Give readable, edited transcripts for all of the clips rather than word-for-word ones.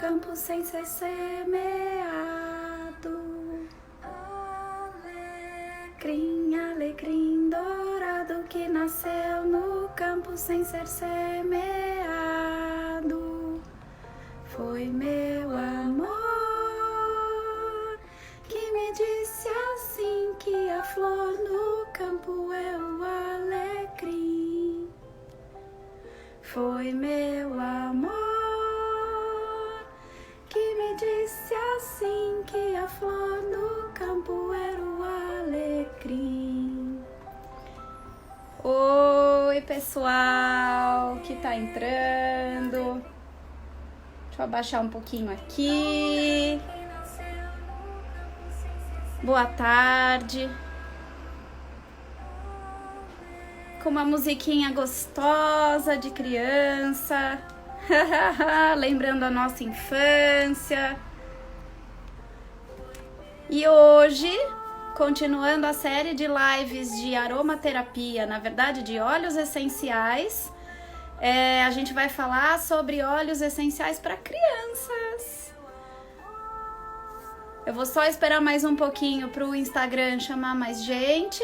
campo sem ser semeado. Alecrim dourado que nasceu no campo sem ser semeado. Foi meu amor que me disse assim que a flor no campo é o alecrim. Foi meu amor que me disse assim que a flor no campo era o alecrim. Oi, pessoal que tá entrando. Deixa eu abaixar um pouquinho aqui. Boa tarde. Com uma musiquinha gostosa de criança. Lembrando a nossa infância. E hoje, continuando a série de lives de aromaterapia, na verdade de óleos essenciais, a gente vai falar sobre óleos essenciais para crianças. Eu vou só esperar mais um pouquinho para o Instagram chamar mais gente.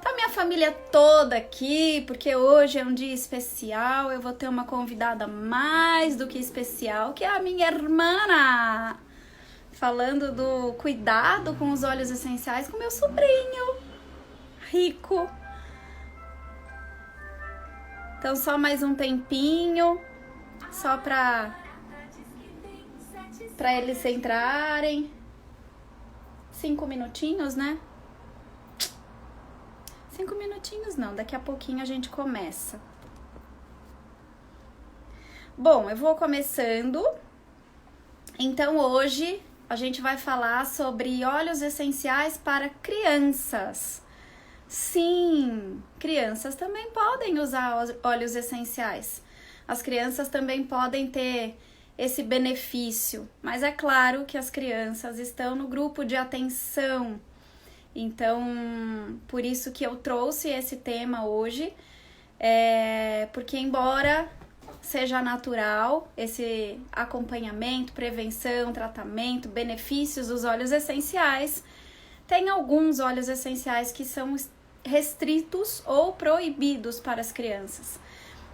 Tá minha família toda aqui, porque hoje é um dia especial. Eu vou ter uma convidada mais do que especial, que é a minha irmã, falando do cuidado com os óleos essenciais com meu sobrinho rico. Então só mais um tempinho, só para eles entrarem. 5 minutinhos, né? 5 minutinhos não, daqui a pouquinho a gente começa. Bom, eu vou começando. Então hoje a gente vai falar sobre óleos essenciais para crianças. Sim, crianças também podem usar óleos essenciais. As crianças também podem ter esse benefício, mas é claro que as crianças estão no grupo de atenção. Então, por isso que eu trouxe esse tema hoje, porque embora seja natural esse acompanhamento, prevenção, tratamento, benefícios dos óleos essenciais, tem alguns óleos essenciais que são restritos ou proibidos para as crianças.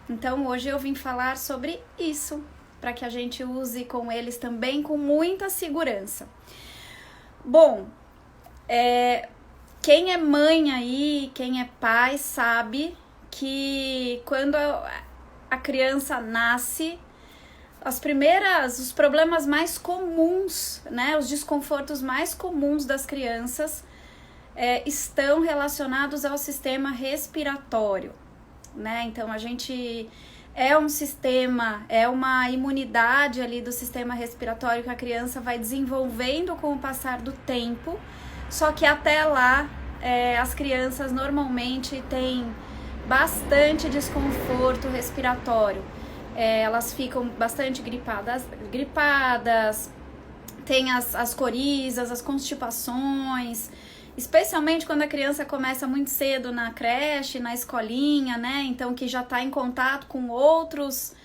Então, hoje eu vim falar sobre isso, para que a gente use com eles também com muita segurança. Bom, quem é mãe aí, quem é pai, sabe que quando a criança nasce, os problemas mais comuns, né, os desconfortos mais comuns das crianças estão relacionados ao sistema respiratório, né? Então a gente é uma imunidade ali do sistema respiratório que a criança vai desenvolvendo com o passar do tempo, só que até lá as crianças normalmente têm bastante desconforto respiratório. Elas ficam bastante gripadas, tem as corizas, as constipações, especialmente quando a criança começa muito cedo na creche, na escolinha, né? Então que já está em contato com outros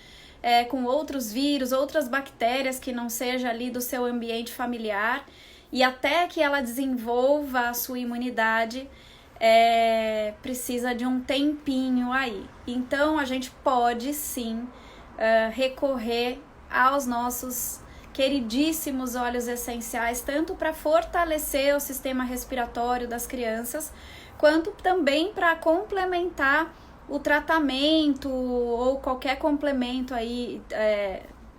vírus, outras bactérias que não seja ali do seu ambiente familiar, e até que ela desenvolva a sua imunidade, precisa de um tempinho aí. Então a gente pode sim recorrer aos nossos queridíssimos óleos essenciais, tanto para fortalecer o sistema respiratório das crianças, quanto também para complementar o tratamento ou qualquer complemento aí,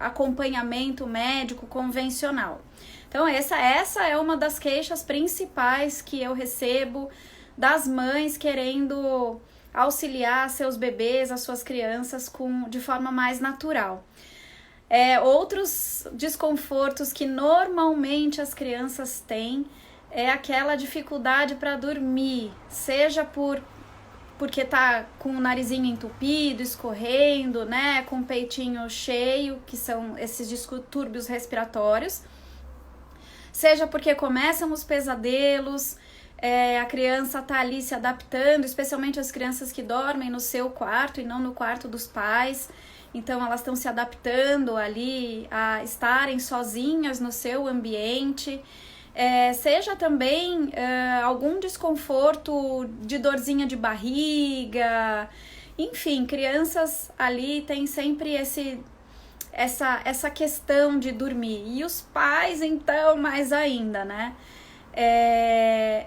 acompanhamento médico convencional. Então essa é uma das queixas principais que eu recebo das mães querendo auxiliar seus bebês, as suas crianças de forma mais natural. Outros desconfortos que normalmente as crianças têm é aquela dificuldade para dormir, seja porque tá com o narizinho entupido, escorrendo, né, com o peitinho cheio, que são esses distúrbios respiratórios, seja porque começam os pesadelos, a criança tá ali se adaptando, especialmente as crianças que dormem no seu quarto e não no quarto dos pais. então elas estão se adaptando ali a estarem sozinhas no seu ambiente. Seja também algum desconforto de dorzinha de barriga, enfim, crianças ali têm sempre essa questão de dormir, e os pais então mais ainda, né?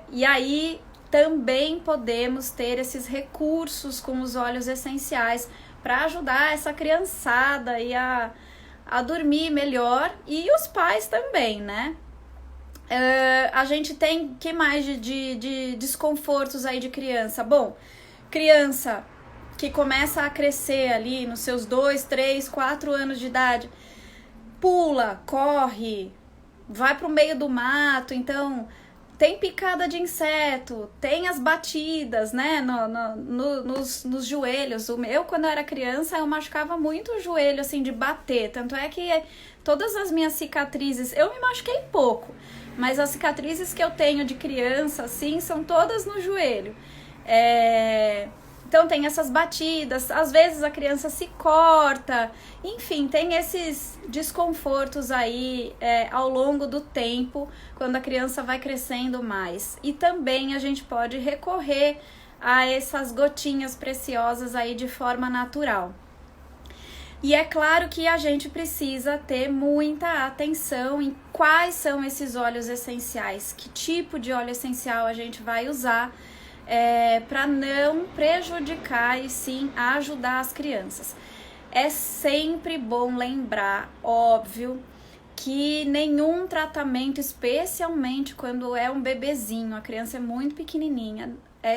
E aí também podemos ter esses recursos com os óleos essenciais para ajudar essa criançada aí a dormir melhor, e os pais também, né? A gente tem, que mais de desconfortos aí de criança? Bom, criança que começa a crescer ali nos seus 2, 3, 4 anos de idade, pula, corre, vai pro meio do mato, então tem picada de inseto, tem as batidas, né, nos joelhos. Eu, quando eu era criança, eu machucava muito o joelho, assim, de bater, tanto é que todas as minhas cicatrizes, eu me machuquei pouco, mas as cicatrizes que eu tenho de criança, assim, são todas no joelho. Então tem essas batidas, às vezes a criança se corta, enfim, tem esses desconfortos aí ao longo do tempo, quando a criança vai crescendo mais. E também a gente pode recorrer a essas gotinhas preciosas aí de forma natural. E é claro que a gente precisa ter muita atenção em quais são esses óleos essenciais, que tipo de óleo essencial a gente vai usar, para não prejudicar e sim ajudar as crianças. É sempre bom lembrar, óbvio, que nenhum tratamento, especialmente quando é um bebezinho, a criança é muito pequenininha,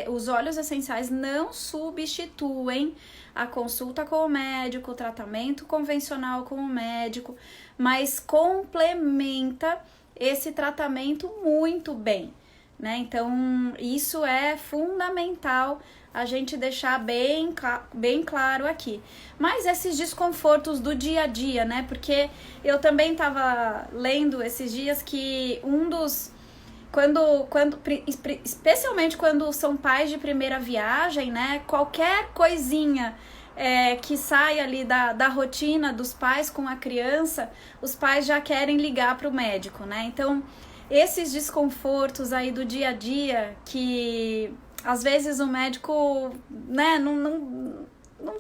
os óleos essenciais não substituem a consulta com o médico, o tratamento convencional com o médico, mas complementa esse tratamento muito bem, né? Então, isso é fundamental a gente deixar bem claro aqui. Mas esses desconfortos do dia a dia, né? Porque eu também estava lendo esses dias que especialmente quando são pais de primeira viagem, né? Qualquer coisinha que sai ali da rotina dos pais com a criança, os pais já querem ligar para o médico, né? Então, esses desconfortos aí do dia a dia, que às vezes o médico, né, não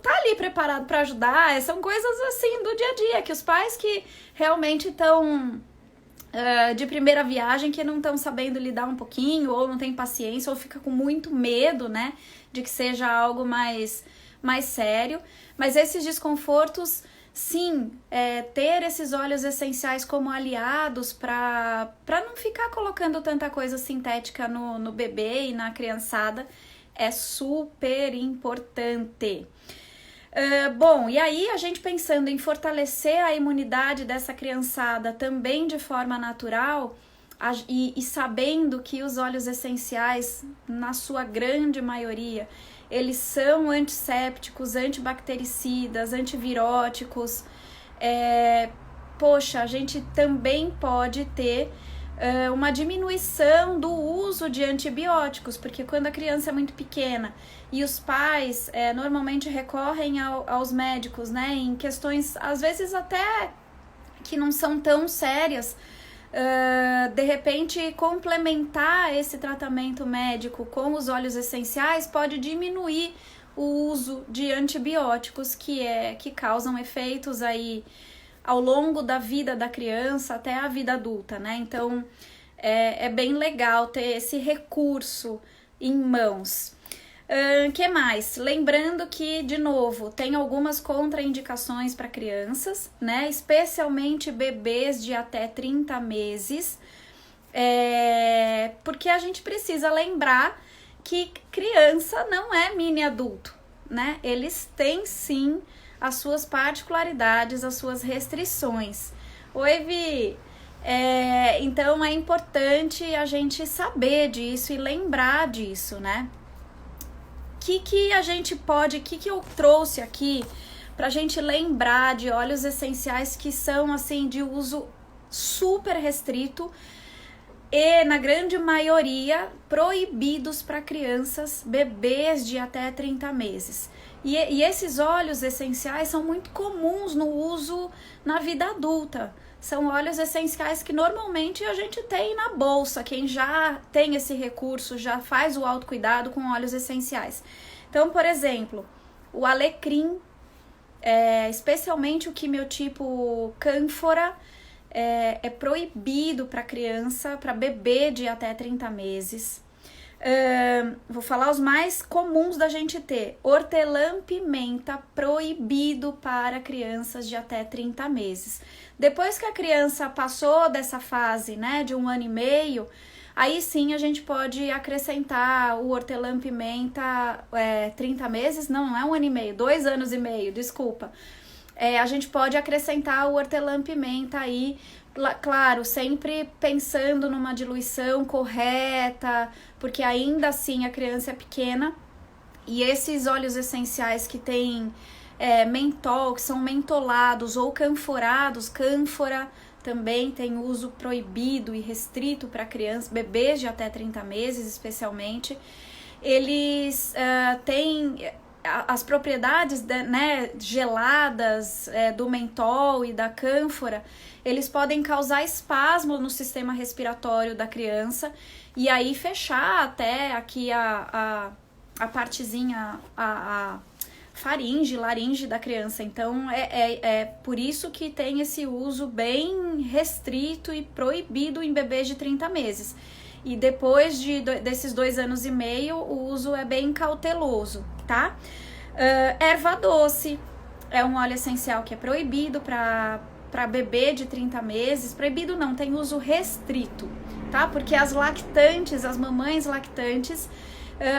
tá ali preparado para ajudar, são coisas assim do dia a dia, que os pais que realmente estão de primeira viagem, que não estão sabendo lidar um pouquinho, ou não tem paciência, ou fica com muito medo, né, de que seja algo mais sério. Mas esses desconfortos, sim, ter esses óleos essenciais como aliados para não ficar colocando tanta coisa sintética no bebê e na criançada é super importante. Bom, e aí a gente pensando em fortalecer a imunidade dessa criançada também de forma natural, e sabendo que os óleos essenciais, na sua grande maioria, eles são antissépticos, antibactericidas, antiviróticos. A gente também pode ter uma diminuição do uso de antibióticos, porque quando a criança é muito pequena e os pais normalmente recorrem aos médicos, né, em questões, às vezes até que não são tão sérias, de repente complementar esse tratamento médico com os óleos essenciais pode diminuir o uso de antibióticos que causam efeitos aí ao longo da vida da criança até a vida adulta, né? Então é bem legal ter esse recurso em mãos. Que mais? Lembrando que, de novo, tem algumas contraindicações para crianças, né? Especialmente bebês de até 30 meses, porque a gente precisa lembrar que criança não é mini adulto, né? Eles têm sim as suas particularidades, as suas restrições. Oi, Vi! Então é importante a gente saber disso e lembrar disso, né? Que a gente pode, que eu trouxe aqui pra gente lembrar de óleos essenciais que são assim de uso super restrito e, na grande maioria, proibidos para crianças, bebês de até 30 meses. E esses óleos essenciais são muito comuns no uso na vida adulta. São óleos essenciais que normalmente a gente tem na bolsa. Quem já tem esse recurso já faz o autocuidado com óleos essenciais. Então, por exemplo, o alecrim, especialmente o quimiotipo cânfora, é proibido para criança, para bebê de até 30 meses. Vou falar os mais comuns da gente ter. Hortelã-pimenta, proibido para crianças de até 30 meses. Depois que a criança passou dessa fase, né, de 1 ano e meio, aí sim a gente pode acrescentar o hortelã-pimenta 30 meses, não é 1 ano e meio, 2 anos e meio, desculpa. A gente pode acrescentar o hortelã-pimenta aí, claro, sempre pensando numa diluição correta, porque ainda assim a criança é pequena. E esses óleos essenciais que tem mentol, que são mentolados ou canforados, cânfora também tem uso proibido e restrito para crianças, bebês de até 30 meses especialmente. Eles têm as propriedades, né, geladas do mentol e da cânfora. Eles podem causar espasmo no sistema respiratório da criança e aí fechar até aqui a partezinha, a faringe, laringe da criança. Então, é por isso que tem esse uso bem restrito e proibido em bebês de 30 meses. E depois desses 2 anos e meio, o uso é bem cauteloso, tá? Erva doce é um óleo essencial que é proibido para bebê de 30 meses. Proibido não, tem uso restrito, tá? Porque as lactantes, as mamães lactantes,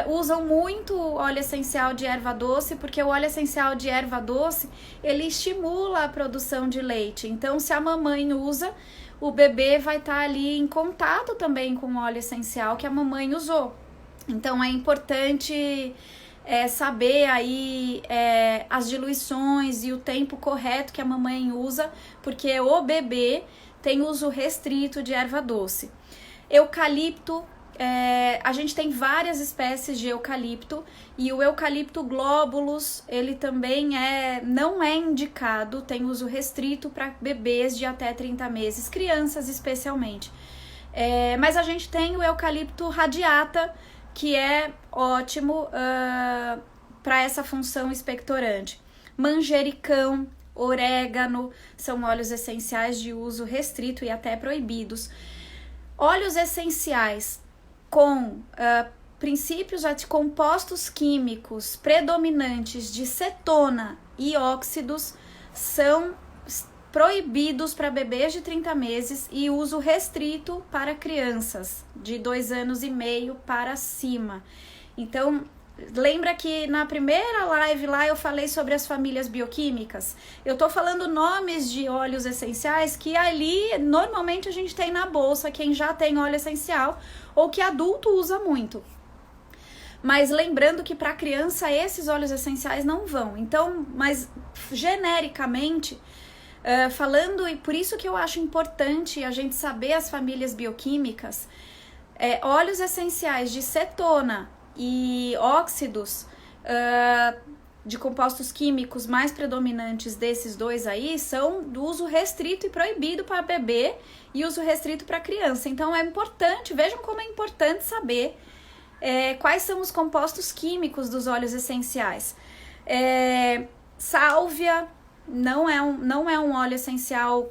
usam muito óleo essencial de erva doce, porque o óleo essencial de erva doce, ele estimula a produção de leite. Então, se a mamãe usa, o bebê vai estar ali em contato também com o óleo essencial que a mamãe usou. Então, é importante saber aí as diluições e o tempo correto que a mamãe usa, porque o bebê tem uso restrito de erva doce. Eucalipto, a gente tem várias espécies de eucalipto, e o eucalipto glóbulos, ele também não é indicado, tem uso restrito para bebês de até 30 meses, crianças especialmente. Mas a gente tem o eucalipto radiata, que é ótimo para essa função expectorante. Manjericão, orégano, são óleos essenciais de uso restrito e até proibidos. Óleos essenciais com princípios compostos químicos predominantes de cetona e óxidos são proibidos para bebês de 30 meses e uso restrito para crianças de 2 anos e meio para cima. Então, lembra que na primeira live lá eu falei sobre as famílias bioquímicas? Eu tô falando nomes de óleos essenciais que ali normalmente a gente tem na bolsa, quem já tem óleo essencial ou que adulto usa muito. Mas lembrando que para criança esses óleos essenciais não vão. Então, mas genericamente, falando, e por isso que eu acho importante a gente saber as famílias bioquímicas, óleos essenciais de cetona e óxidos de compostos químicos mais predominantes desses dois aí são do uso restrito e proibido para bebê e uso restrito para criança. Então é importante, vejam como é importante saber quais são os compostos químicos dos óleos essenciais. Sálvia não é um óleo essencial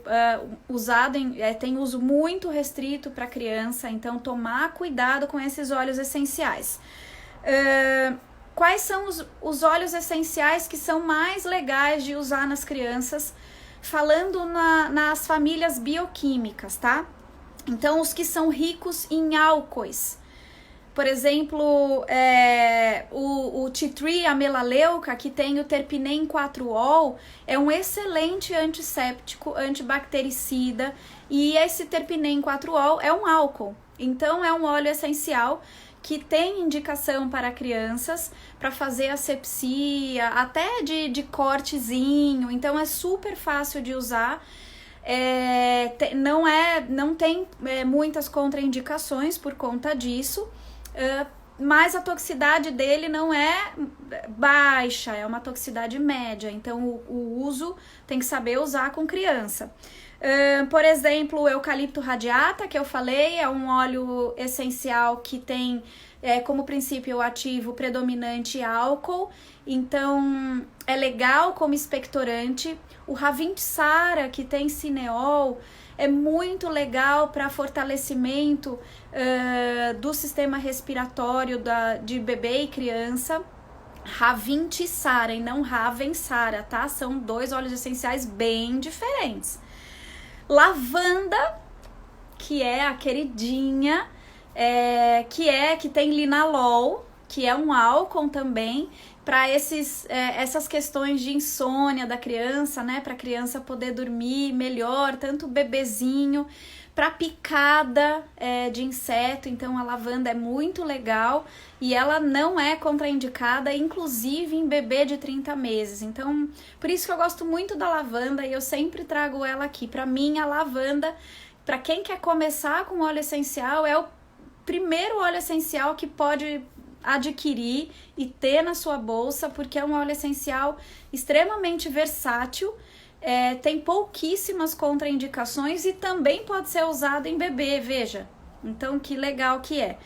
usado, tem uso muito restrito para criança, então tomar cuidado com esses óleos essenciais. Quais são os óleos essenciais que são mais legais de usar nas crianças, falando nas famílias bioquímicas, tá? Então, os que são ricos em álcoois. Por exemplo, o tea tree, a melaleuca, que tem o terpinem 4-ol, é um excelente antisséptico, antibactericida, e esse terpinem 4-ol é um álcool. Então, é um óleo essencial que tem indicação para crianças, para fazer asepsia, até de cortezinho, então é super fácil de usar. Não tem muitas contraindicações por conta disso, mas a toxicidade dele não é baixa, é uma toxicidade média, então o uso tem que saber usar com criança. Por exemplo, o eucalipto radiata, que eu falei, é um óleo essencial que tem como princípio ativo predominante álcool, então é legal como expectorante. O Ravintsara, que tem cineol, é muito legal para fortalecimento do sistema respiratório de bebê e criança. Ravintsara e não Ravensara, tá? São 2 óleos essenciais bem diferentes. Lavanda, que é a queridinha, que tem linalol, que é um álcool também, para essas questões de insônia da criança, né? Para a criança poder dormir melhor, tanto o bebezinho, para picada de inseto. Então a lavanda é muito legal e ela não é contraindicada, inclusive em bebê de 30 meses. Então, por isso que eu gosto muito da lavanda e eu sempre trago ela aqui. Para mim, a lavanda, para quem quer começar com óleo essencial, é o primeiro óleo essencial que pode adquirir e ter na sua bolsa, porque é um óleo essencial extremamente versátil, tem pouquíssimas contraindicações e também pode ser usado em bebê, veja. Então, que legal que é.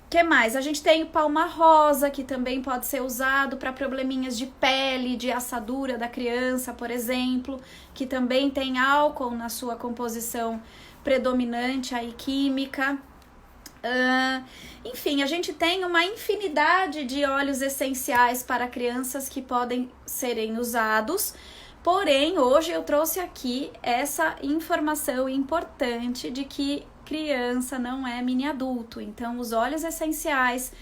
Que mais? A gente tem o palma rosa, que também pode ser usado para probleminhas de pele, de assadura da criança, por exemplo, que também tem álcool na sua composição predominante aí química. Enfim, a gente tem uma infinidade de óleos essenciais para crianças que podem serem usados, porém hoje eu trouxe aqui essa informação importante de que criança não é mini adulto. Então os óleos essenciais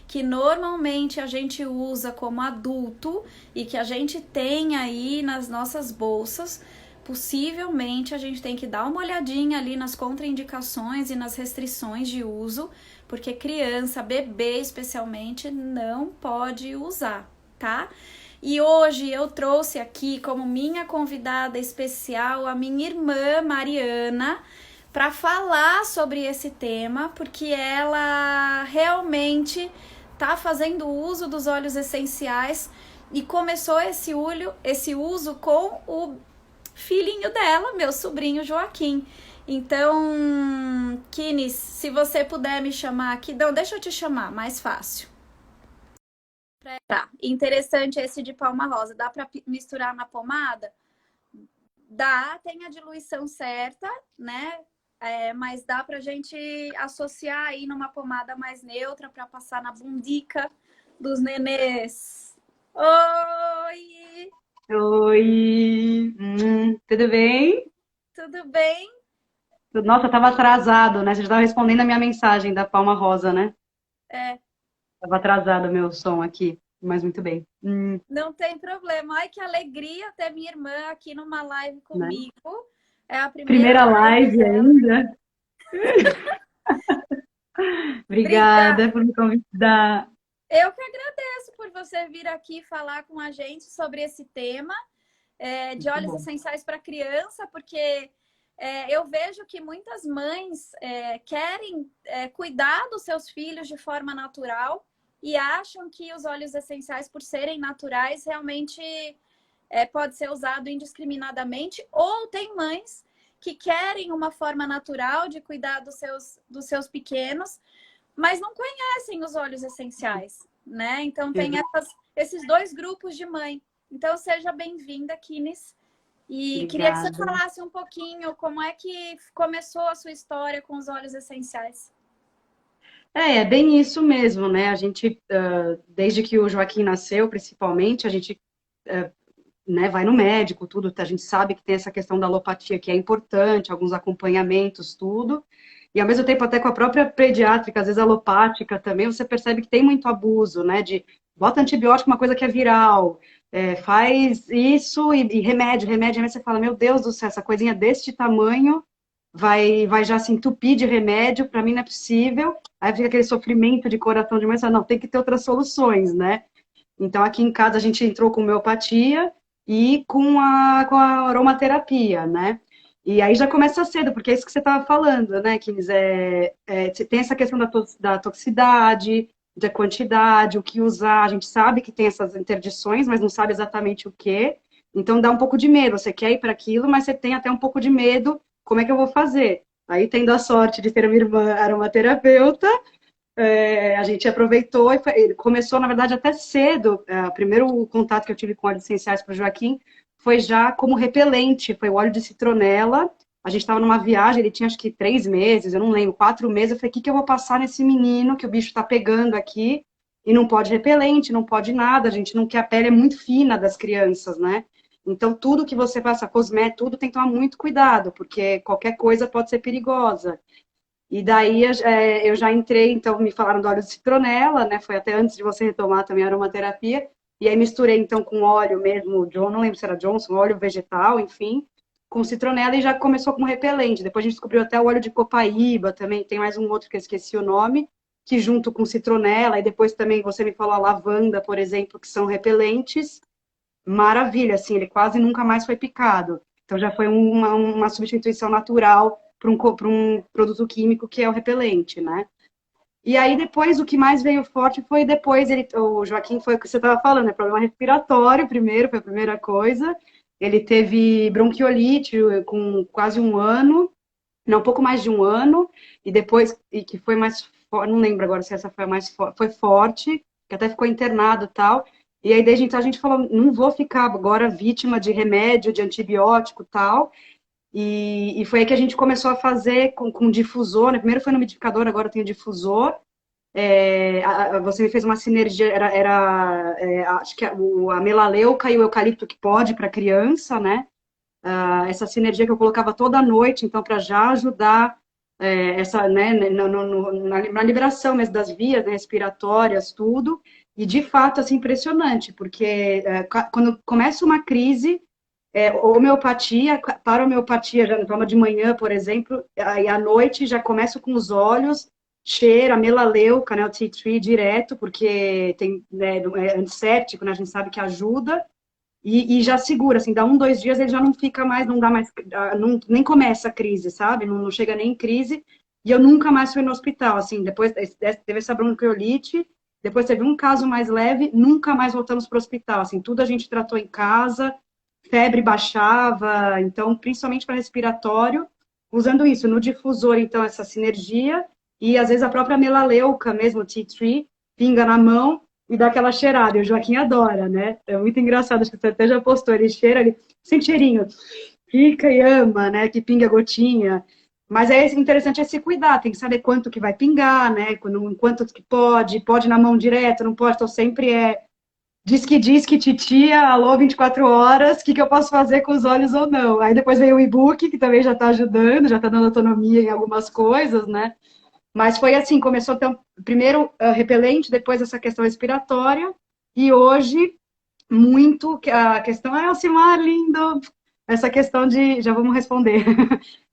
que normalmente a gente usa como adulto e que a gente tem aí nas nossas bolsas, possivelmente a gente tem que dar uma olhadinha ali nas contraindicações e nas restrições de uso, porque criança, bebê especialmente, não pode usar, tá? E hoje eu trouxe aqui como minha convidada especial a minha irmã Mariana para falar sobre esse tema, porque ela realmente tá fazendo uso dos óleos essenciais e começou esse uso com o filhinho dela, meu sobrinho Joaquim. Então, Kines, se você puder me chamar aqui, não, deixa eu te chamar, mais fácil. Tá, interessante esse de palma rosa. Dá para misturar na pomada? Dá, tem a diluição certa, né? Mas dá pra gente associar aí numa pomada mais neutra para passar na bundica dos nenês. Oi! Oi, tudo bem? Tudo bem? Nossa, tava atrasado, né? Você já estava respondendo a minha mensagem da Palma Rosa, né? É, Tava atrasado o meu som aqui, mas muito bem. não tem problema. Ai, que alegria ter minha irmã aqui numa live Né? comigo. É a primeira Primeira live live dela. ainda. Obrigada. Obrigada por me convidar. Eu que agradeço por você vir aqui falar com a gente sobre esse tema de Muito óleos bom. essenciais para criança, porque eu vejo que muitas mães querem cuidar dos seus filhos de forma natural e acham que os óleos essenciais, por serem naturais, realmente pode ser usado indiscriminadamente, ou tem mães que querem uma forma natural de cuidar dos seus pequenos, mas não conhecem os óleos essenciais, né? Então tem esses 2 grupos de mãe. Então seja bem-vinda, Kines. E queria que você Obrigada. falasse um pouquinho como é que começou a sua história com os óleos essenciais. É bem isso mesmo, né? A gente, desde que o Joaquim nasceu, principalmente, a gente né, vai no médico, tudo, a gente sabe que tem essa questão da alopatia que é importante, alguns acompanhamentos, tudo. E ao mesmo tempo, até com a própria pediátrica, às vezes alopática também, você percebe que tem muito abuso, né? De bota antibiótico, uma coisa que é viral, faz isso e remédio, você fala, meu Deus do céu, essa coisinha deste tamanho vai já se entupir de remédio, para mim não é possível. Aí fica aquele sofrimento de coração de mãe, não, tem que ter outras soluções, né? Então aqui em casa a gente entrou com homeopatia, e com a aromaterapia, né? E aí já começa cedo, porque é isso que você estava falando, né, Kinis? Tem essa questão da toxicidade, da quantidade, o que usar. A gente sabe que tem essas interdições, mas não sabe exatamente o que. Então dá um pouco de medo. Você quer ir para aquilo, mas você tem até um pouco de medo. Como é que eu vou fazer? Aí, tendo a sorte de ter uma irmã aromaterapeuta, a gente aproveitou e ele começou, na verdade, até cedo. O primeiro contato que eu tive com óleos essenciais para o Joaquim foi já como repelente, foi o óleo de citronela. A gente estava numa viagem, ele tinha acho que 3 meses, eu não lembro, 4 meses. Eu falei, o que eu vou passar nesse menino que o bicho está pegando aqui? E não pode repelente, não pode nada. A gente não quer, a pele é muito fina das crianças, né? Então, tudo que você passa, cosmético, tudo tem que tomar muito cuidado, porque qualquer coisa pode ser perigosa. E daí eu já entrei, então me falaram do óleo de citronela, né? Foi até antes de você retomar também a aromaterapia. E aí misturei então com óleo mesmo, John, não lembro se era Johnson, óleo vegetal, enfim, com citronela e já começou como repelente. Depois a gente descobriu até o óleo de copaíba também, tem mais um outro que eu esqueci o nome, que junto com citronela, e depois também você me falou a lavanda, por exemplo, que são repelentes. Maravilha, assim, ele quase nunca mais foi picado. Então já foi uma substituição natural para um produto químico que é o repelente, né? E aí depois o que mais veio forte foi depois o Joaquim foi o que você estava falando, né? Problema respiratório primeiro, foi a primeira coisa. Ele teve bronquiolite com quase um ano, não, um pouco mais de um ano, e depois, e que foi mais forte, não lembro agora se essa foi a mais forte, foi forte, que até ficou internado e tal. E aí, desde então, a gente falou, não vou ficar agora vítima de remédio, de antibiótico e tal. E foi aí que a gente começou a fazer com difusor, né? Primeiro foi no umidificador, agora tem o difusor. Você me fez uma sinergia, acho que a melaleuca e o eucalipto que pode para criança, né? Essa sinergia que eu colocava toda noite, então, para já ajudar essa, né, na liberação mesmo das vias, né, respiratórias, tudo. E, de fato, assim, impressionante, porque quando começa uma crise, homeopatia, para homeopatia, já toma de manhã, por exemplo, aí à noite já começo com os olhos, cheira, melaleuca, né, o tea tree direto, porque tem, né, é antisséptico, né, a gente sabe que ajuda, e já segura, assim, dá 2 dias ele já não fica mais, não dá mais, nem começa a crise, sabe? Não chega nem em crise, e eu nunca mais fui no hospital, assim, depois teve essa bronquiolite, depois teve um caso mais leve, nunca mais voltamos para o hospital, assim, tudo a gente tratou em casa, febre baixava, então, principalmente para respiratório, usando isso, no difusor, então, essa sinergia, e às vezes a própria melaleuca mesmo, o tea tree, pinga na mão, e dá aquela cheirada, e o Joaquim adora, né? É muito engraçado, acho que você até já postou, ele cheira, ele sente cheirinho, fica e ama, né? Que pinga gotinha. Mas é interessante se cuidar, tem que saber quanto que vai pingar, né? Quanto que pode na mão direto, não pode, então sempre diz que titia, alô 24 horas, o que eu posso fazer com os olhos ou não. Aí depois veio o e-book, que também já está ajudando, já está dando autonomia em algumas coisas, né? Mas foi assim, começou então, primeiro repelente, depois essa questão respiratória, e hoje muito a questão é Alcimar, lindo, essa questão de, já vamos responder,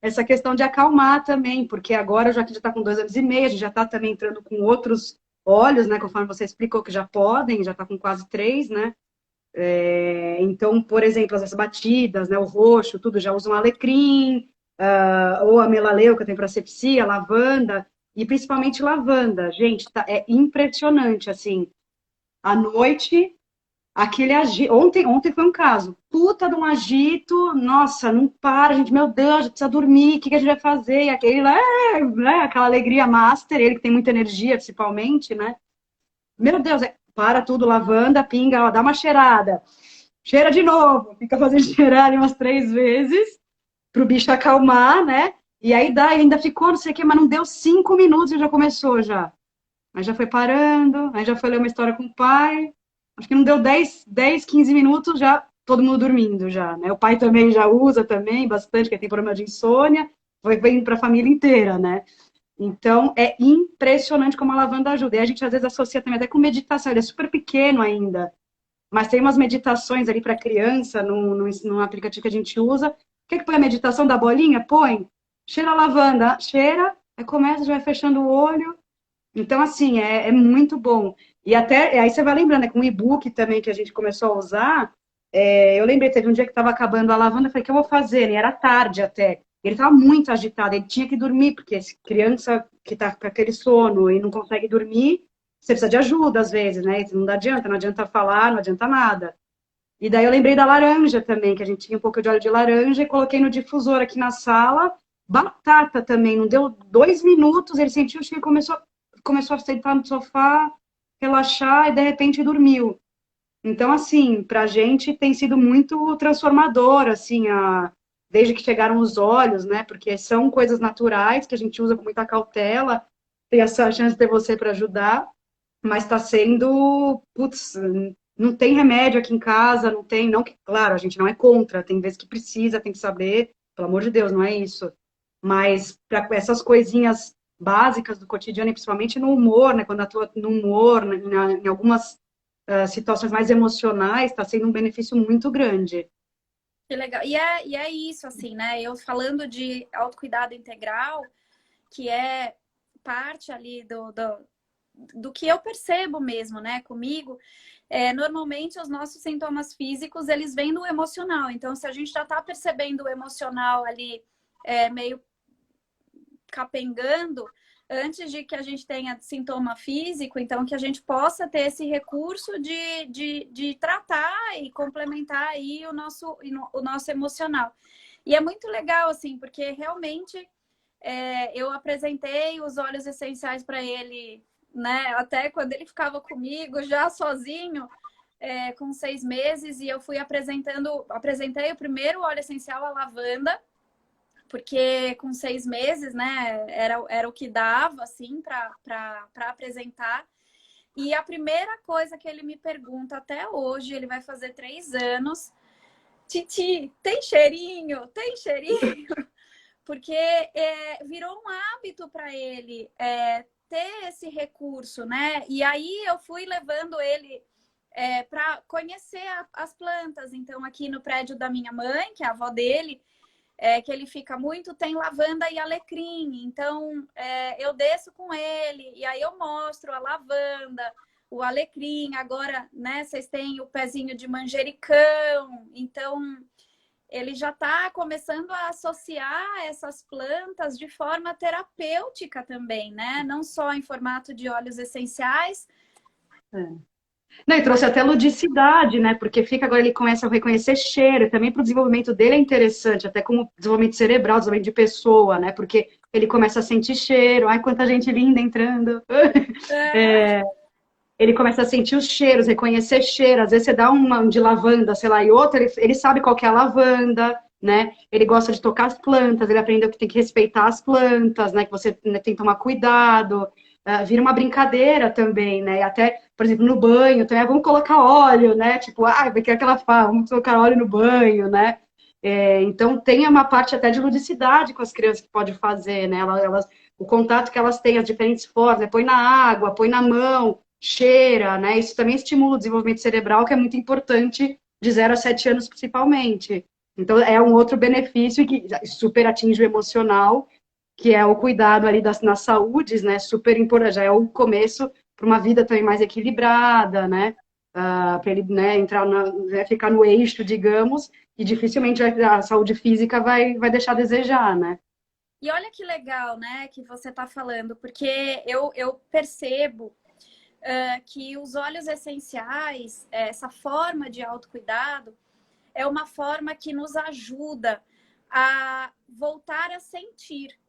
essa questão de acalmar também, porque agora já que já está com 2 anos e meio, a gente já está também entrando com outros óleos, né, conforme você explicou que já podem, já está com quase 3, né, então, por exemplo, as batidas, né, o roxo, tudo, já usam alecrim, ou a melaleuca, tem para sepsia, lavanda, e principalmente lavanda. Gente, é impressionante, assim, à noite, aquele agito. Ontem foi um caso, puta de um agito, nossa, não para, gente, meu Deus, a gente precisa dormir, o que a gente vai fazer? E aquele lá, né, aquela alegria master, ele que tem muita energia, principalmente, né? Meu Deus, para tudo, lavanda, pinga, ó, dá uma cheirada. Cheira de novo, fica fazendo cheirar ali umas 3 vezes pro bicho acalmar, né? E aí ainda ficou, não sei o que, mas não deu 5 minutos e já começou já. Aí já foi parando, aí já foi ler uma história com o pai. Acho que não deu 15 minutos, já todo mundo dormindo já, né? O pai também já usa também bastante, que tem problema de insônia. Vem para a família inteira, né? Então, é impressionante como a lavanda ajuda. E a gente às vezes associa também até com meditação. Ele é super pequeno ainda, mas tem umas meditações ali para criança, num aplicativo que a gente usa. Quer que põe a meditação da bolinha? Põe. Cheira a lavanda. Cheira, aí começa, já vai fechando o olho. Então, assim, é muito bom. E até, aí você vai lembrando, com o e-book também que a gente começou a usar, Eu lembrei, teve um dia que estava acabando a lavanda, eu falei, o que eu vou fazer? E era tarde até. Ele estava muito agitado, ele tinha que dormir, porque criança que está com aquele sono e não consegue dormir, você precisa de ajuda às vezes, né? Não adianta falar, não adianta nada. E daí eu lembrei da laranja também, que a gente tinha um pouco de óleo de laranja e coloquei no difusor aqui na sala. Batata também, não deu 2 minutos, ele sentiu o cheiro e começou a sentar no sofá, relaxar e de repente dormiu. Então, assim, para a gente tem sido muito transformador, assim, desde que chegaram os olhos, né? Porque são coisas naturais que a gente usa com muita cautela, tem essa chance de ter você para ajudar, mas está sendo, putz, não tem remédio aqui em casa, não tem, não que, claro, a gente não é contra, tem vezes que precisa, tem que saber, pelo amor de Deus, não é isso. Mas para essas coisinhas básicas do cotidiano, e principalmente no humor, né? Quando atua no humor, né, em algumas situações mais emocionais, está sendo um benefício muito grande. Que legal. E é isso, assim, né? Eu falando de autocuidado integral, que é parte ali do que eu percebo mesmo, né, comigo, normalmente os nossos sintomas físicos, eles vêm do emocional. Então, se a gente já está percebendo o emocional ali meio capengando, antes de que a gente tenha sintoma físico, então que a gente possa ter esse recurso de tratar e complementar aí o nosso emocional. E é muito legal, assim, porque realmente eu apresentei os óleos essenciais para ele, né? Até quando ele ficava comigo, já sozinho, com 6 meses, e eu fui apresentei o primeiro óleo essencial, a lavanda, porque com 6 meses, né, era o que dava, assim, para apresentar. E a primeira coisa que ele me pergunta até hoje, ele vai fazer 3 anos, Titi, tem cheirinho? Tem cheirinho? Porque virou um hábito para ele ter esse recurso, né? E aí eu fui levando ele para conhecer as plantas. Então, aqui no prédio da minha mãe, que é a avó dele, que ele fica muito, tem lavanda e alecrim. Então, eu desço com ele e aí eu mostro a lavanda, o alecrim. Agora, né, vocês têm o pezinho de manjericão. Então, ele já está começando a associar essas plantas de forma terapêutica também, né? Não só em formato de óleos essenciais. Não, e trouxe até ludicidade, né? Porque fica agora ele começa a reconhecer cheiro, também para o desenvolvimento dele é interessante, até como desenvolvimento cerebral, desenvolvimento de pessoa, né? Porque ele começa a sentir cheiro, ai, quanta gente linda entrando. Ele começa a sentir os cheiros, reconhecer cheiro. Às vezes você dá uma de lavanda, sei lá, e outra, ele sabe qual que é a lavanda, né? Ele gosta de tocar as plantas, ele aprendeu que tem que respeitar as plantas, né? Que você, né, tem que tomar cuidado. Vira uma brincadeira também, né? Até, por exemplo, no banho, também, vamos colocar óleo, né? Tipo, vai que ela fala, vamos colocar óleo no banho, né? Então tem uma parte até de ludicidade com as crianças que pode fazer, né? O contato que elas têm, as diferentes formas, né? Põe na água, põe na mão, cheira, né? Isso também estimula o desenvolvimento cerebral, que é muito importante de 0 a 7 anos, principalmente. Então, é um outro benefício que super atinge o emocional, que é o cuidado ali nas saúdes, né? Super importante, já é o começo para uma vida também mais equilibrada, né? Para ele, né, ficar no eixo, digamos, e dificilmente a saúde física vai deixar a desejar, né? E olha que legal, né, que você está falando, porque eu percebo que os óleos essenciais, essa forma de autocuidado, é uma forma que nos ajuda a voltar a sentir,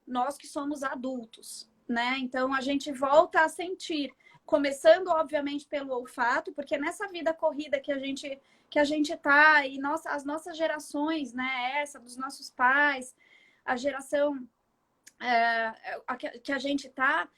nós que somos adultos, né? Então a gente volta a sentir, começando obviamente pelo olfato, porque nessa vida corrida que a gente tá, e as nossas gerações, né, essa dos nossos pais, a geração que a gente tá,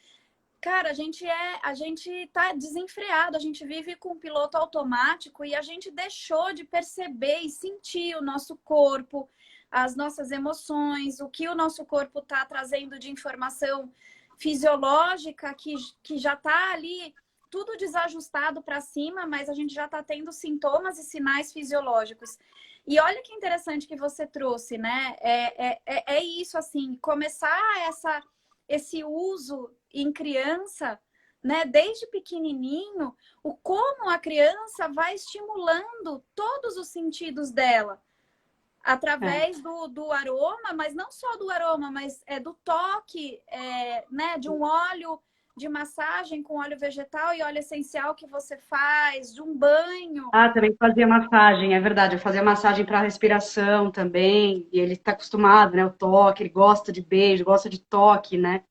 cara, a gente tá desenfreado, a gente vive com um piloto automático e a gente deixou de perceber e sentir o nosso corpo, as nossas emoções, o que o nosso corpo está trazendo de informação fisiológica que já está ali tudo desajustado para cima, mas a gente já está tendo sintomas e sinais fisiológicos. E olha que interessante que você trouxe, né? É isso, assim, começar esse uso em criança, né, desde pequenininho, o como a criança vai estimulando todos os sentidos dela É. através do aroma, mas não só do aroma, mas do toque, né, de um óleo de massagem com óleo vegetal e óleo essencial que você faz, de um banho. Ah, também fazia massagem, é verdade. Eu fazia massagem para respiração também. E ele está acostumado, né? O toque, ele gosta de beijo, gosta de toque, né?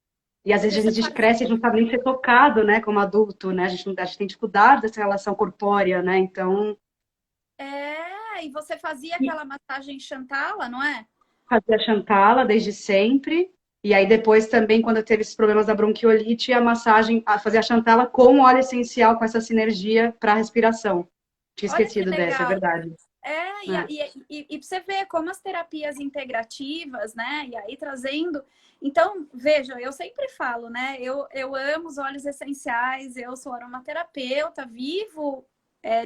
E às vezes a Você gente faz... cresce e não sabe nem ser tocado, né? Como adulto, né? A gente tem dificuldade dessa relação corpórea, né? Então, e você fazia e aquela massagem Chantala, não é? fazia Chantala desde sempre. E aí depois também, quando eu teve esses problemas da bronquiolite, a massagem, fazia a Chantala com óleo essencial, com essa sinergia para a respiração. Tinha Olha que esquecido dessa, é legal. verdade. É, É. e você vê como as terapias integrativas, né? E aí trazendo. Então, veja, eu sempre falo, né? Eu amo os óleos essenciais, eu sou aromaterapeuta, vivo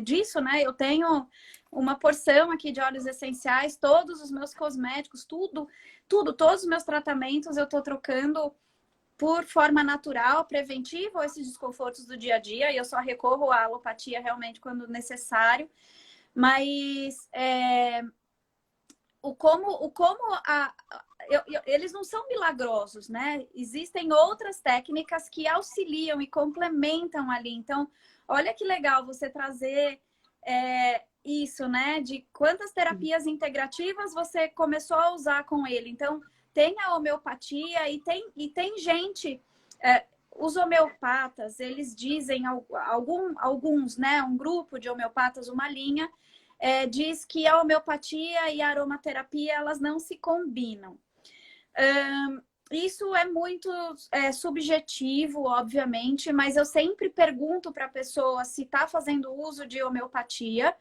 disso, né? Eu tenho uma porção aqui de óleos essenciais, todos os meus cosméticos, todos os meus tratamentos eu tô trocando por forma natural, preventiva, ou esses desconfortos do dia a dia, e eu só recorro à alopatia realmente quando necessário. Mas eles não são milagrosos, né? Existem outras técnicas que auxiliam e complementam ali. Então, olha que legal você trazer isso, né? De quantas terapias integrativas você começou a usar com ele. Então, tem a homeopatia e tem gente. Os homeopatas, eles dizem, alguns, né? Um grupo de homeopatas, uma linha, diz que a homeopatia e a aromaterapia elas não se combinam. Isso é muito subjetivo, obviamente, mas eu sempre pergunto para a pessoa se está fazendo uso de homeopatia,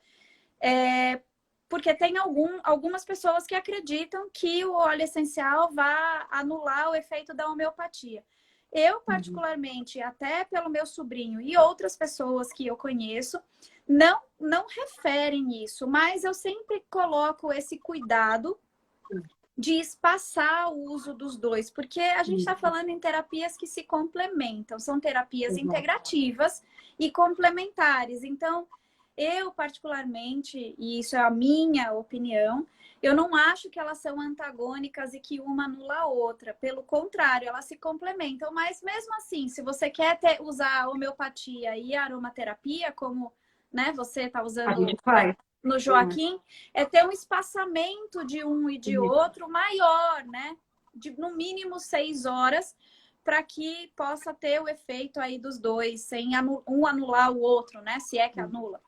porque tem algumas pessoas que acreditam que o óleo essencial vai anular o efeito da homeopatia. Eu, particularmente, até pelo meu sobrinho e outras pessoas que eu conheço, não referem isso, mas eu sempre coloco esse cuidado de espaçar o uso dos dois, porque a gente está falando em terapias que se complementam, são terapias integrativas e complementares. Então, eu particularmente, e isso é a minha opinião, eu não acho que elas são antagônicas e que uma anula a outra. Pelo contrário, elas se complementam. Mas mesmo assim, se você quer usar a homeopatia e a aromaterapia, como, né, você está A usando gente faz. no Joaquim, ter um espaçamento de um e de outro maior, né? No mínimo 6 horas, para que possa ter o efeito aí dos dois, sem um anular o outro, né? Se é que anula.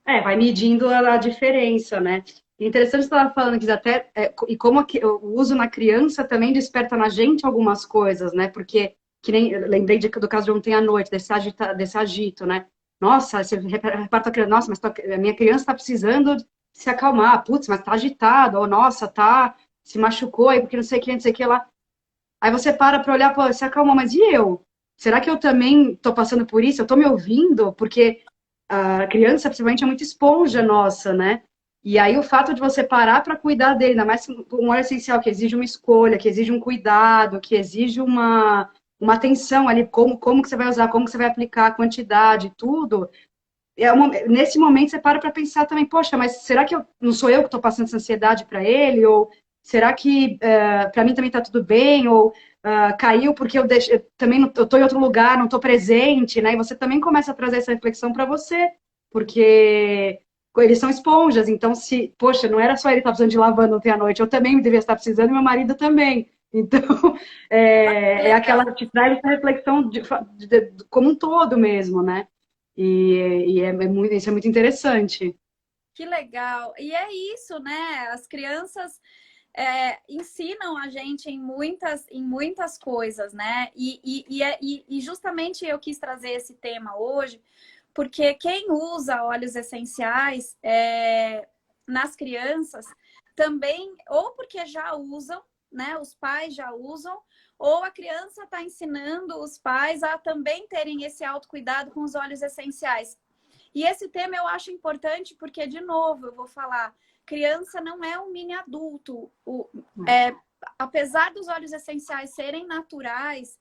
Vai medindo a diferença, né? Interessante você estava falando que até e como o uso na criança também desperta na gente algumas coisas, né? Porque que nem eu lembrei do caso de ontem à noite desse agito, né? Nossa, você reparta a criança, nossa, mas a minha criança está precisando se acalmar, putz, mas está agitado, ou nossa, tá se machucou aí porque não sei o que lá. Aí você para olhar, pô, se acalmou, mas e eu? Será que eu também estou passando por isso? Eu estou me ouvindo? Porque a criança, principalmente, é muito esponja nossa, né? E aí o fato de você parar para cuidar dele, ainda mais um óleo essencial que exige uma escolha, que exige um cuidado, que exige uma atenção ali, como que você vai usar, como que você vai aplicar, a quantidade, tudo. Nesse momento você para pensar também, poxa, mas será que não sou eu que estou passando essa ansiedade para ele? Ou será que para mim também está tudo bem? Ou caiu porque eu também eu estou em outro lugar, não estou presente, né? E você também começa a trazer essa reflexão para você, porque eles são esponjas, então se, poxa, não era só ele que estava precisando de lavanda ontem à noite, eu também devia estar precisando e meu marido também. Então, aquela Legal. te traz essa reflexão como um todo mesmo, né? Isso é muito interessante. Que legal. E é isso, né? As crianças ensinam a gente em muitas coisas, né? E justamente eu quis trazer esse tema hoje, porque quem usa óleos essenciais nas crianças também, ou porque já usam, né? Os pais já usam, ou a criança está ensinando os pais a também terem esse autocuidado com os óleos essenciais. E esse tema eu acho importante porque, de novo, eu vou falar, criança não é um mini adulto. Apesar dos óleos essenciais serem naturais,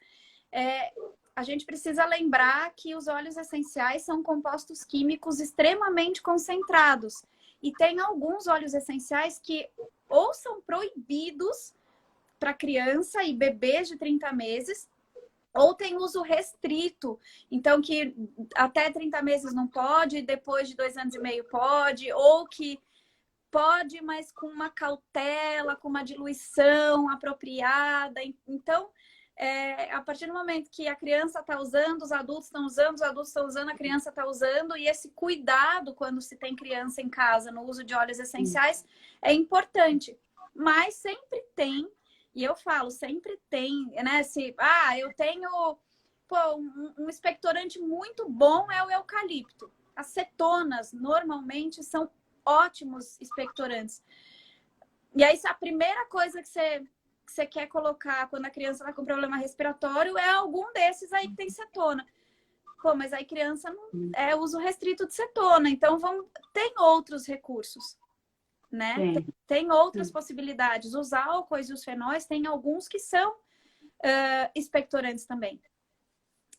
a gente precisa lembrar que os óleos essenciais são compostos químicos extremamente concentrados. E tem alguns óleos essenciais que ou são proibidos para criança e bebês de 30 meses, ou tem uso restrito. Então, que até 30 meses não pode, depois de 2 anos e meio pode, ou que pode, mas com uma cautela, com uma diluição apropriada. Então, a partir do momento que a criança está usando, os adultos estão usando, os adultos estão usando, a criança está usando, e esse cuidado quando se tem criança em casa no uso de óleos essenciais é importante. Mas sempre tem, e eu falo, sempre tem, né? Eu tenho um expectorante muito bom é o eucalipto. As cetonas normalmente são ótimos expectorantes. E aí, a primeira coisa que você quer colocar quando a criança está com problema respiratório é algum desses aí que tem cetona. Pô, mas aí criança não é uso restrito de cetona. Então, tem outros recursos, né? Tem outras possibilidades. Os álcoois e os fenóis, tem alguns que são expectorantes também.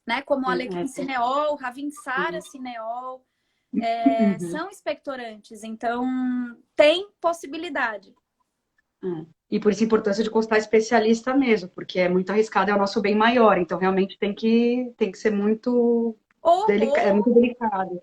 Né? Como o alecrim cineol, Ravinsara cineol, são expectorantes. Então, tem possibilidade. E por isso a importância de consultar especialista mesmo, porque é muito arriscado, é o nosso bem maior. Então, realmente tem que ser muito, muito delicado.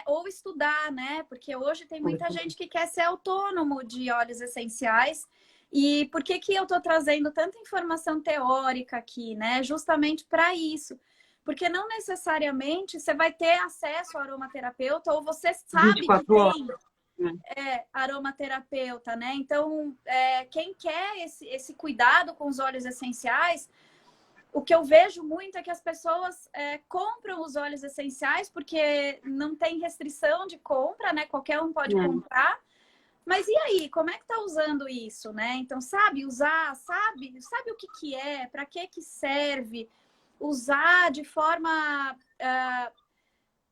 Ou estudar, né? Porque hoje tem muita gente que quer ser autônomo de óleos essenciais. E por que eu estou trazendo tanta informação teórica aqui, né? Justamente para isso. Porque não necessariamente você vai ter acesso ao aromaterapeuta ou você sabe que tem aromaterapeuta, né? Então, quem quer esse cuidado com os óleos essenciais, o que eu vejo muito é que as pessoas compram os óleos essenciais porque não tem restrição de compra, né? Qualquer um pode comprar. Mas e aí, como é que tá usando isso, né? Então, sabe usar, sabe o que é, para que serve, usar de forma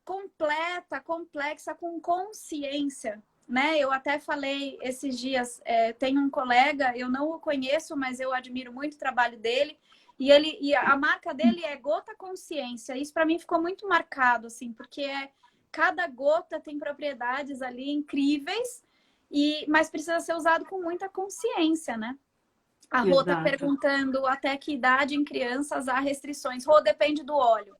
completa, complexa, com consciência, né? Eu até falei esses dias, tem um colega, eu não o conheço, mas eu admiro muito o trabalho dele, e a marca dele é Gota Consciência. Isso para mim ficou muito marcado, assim, porque cada gota tem propriedades ali incríveis, mas precisa ser usado com muita consciência, né? A Rô está perguntando até que idade em crianças há restrições. Rô, depende do óleo.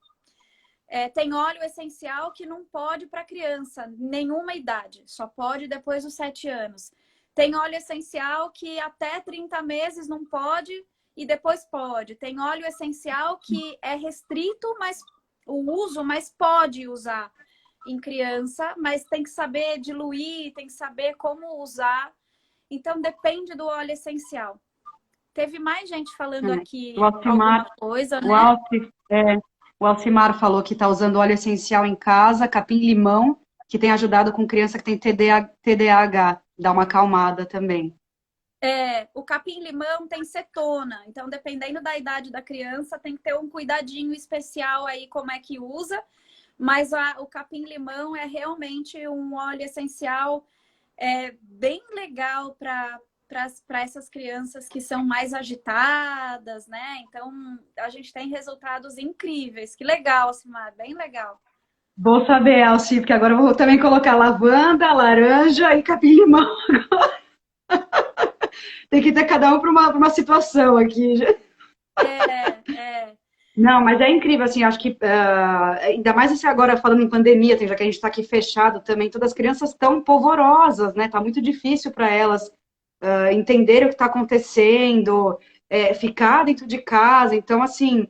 Tem óleo essencial que não pode para criança, nenhuma idade. Só pode depois dos 7 anos. Tem óleo essencial que até 30 meses não pode e depois pode. Tem óleo essencial que é restrito, mas pode usar em criança, mas tem que saber diluir, tem que saber como usar. Então, depende do óleo essencial. Teve mais gente falando aqui alguma coisa, né? O Alcimar falou que está usando óleo essencial em casa, capim-limão, que tem ajudado com criança que tem TDAH, dá uma acalmada também. O capim-limão tem cetona, então dependendo da idade da criança tem que ter um cuidadinho especial aí como é que usa, mas o capim-limão é realmente um óleo essencial bem legal para essas crianças que são mais agitadas, né? Então, a gente tem resultados incríveis. Que legal, Simar, bem legal. Vou saber, Alci, porque agora eu vou também colocar lavanda, laranja e capim-limão. Tem que ter cada um para uma situação aqui. Não, mas é incrível, assim, acho que ainda mais assim agora falando em pandemia, já que a gente está aqui fechado também, todas as crianças estão polvorosas, né? Tá muito difícil para elas entender o que está acontecendo, ficar dentro de casa. Então, assim,